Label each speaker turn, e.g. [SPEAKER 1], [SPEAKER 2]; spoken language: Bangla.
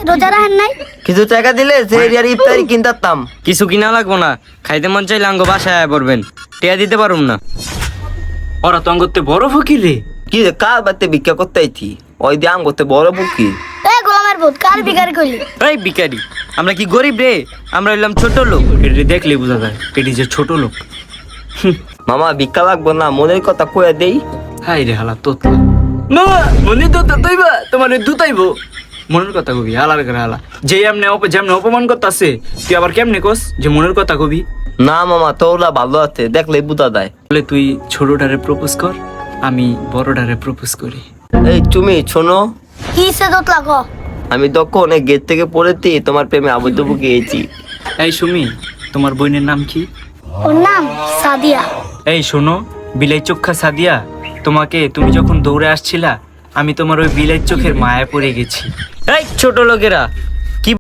[SPEAKER 1] রোজা রাখেন নাই?
[SPEAKER 2] কিছু টাকা দিলে সেহরিয়ার ইফতারি কিনতাম।
[SPEAKER 3] কিছু কিনা লাগবো না, খাইতে মন চাইলে আঙ্গ বাসায় আয়া পড়বেন, টিয়া দিতে পারুম না।
[SPEAKER 4] ওরা তো আঙ্গতে বড় ফকির রে।
[SPEAKER 2] কি রে কার বাড়িতে ভিক্ষা করতে আইছি? ওই দিয়ে আঙ্গতে বড় বুকি।
[SPEAKER 1] এ গোলামের ভূত কার বিকারি কইলি?
[SPEAKER 3] এই ভিখারি, আমরা কি গরিব রে? আমরা হইলাম ছোট লোক।
[SPEAKER 4] এটি দেখলে বোঝা যায় এটি যে ছোট লোক।
[SPEAKER 2] মামা ভিক্ষা লাগবো না, মনের কথা কয়ে দেই।
[SPEAKER 4] হাই রে হালা তোতলা। মামা মনে তো তাইবা তোমার দুতাইবো। মনের কথা কবি হালার করে হালা। যে যেমনে অপমান করতাছে তুই আবার কেমনে কস যে মনের কথা কবি?
[SPEAKER 2] না মামা তোরা ভালো আছে, দেখলে বুঝা দেয়।
[SPEAKER 4] বলে তুই ছোটটারে প্রপোজ কর, আমি বড়টারে প্রপোজ করি।
[SPEAKER 2] এই তুমি শোনো,
[SPEAKER 1] কি সে দোতলা ক?
[SPEAKER 2] আমি তখন গেট থেকে পড়েছি, তোমার প্রেমে আবদ্ধ গিয়েছি।
[SPEAKER 4] এই সুমি, তোমার বোনের নাম কি?
[SPEAKER 1] ওর নাম সাদিয়া।
[SPEAKER 4] এই শোনো, বিলাই চোখা সাদিয়া, তুমি যখন দৌড়ে আসছিলা আমি তোমার ওই বিলাই চোখের মায়া পড়ে গেছি।
[SPEAKER 3] এই ছোট লোকেরা,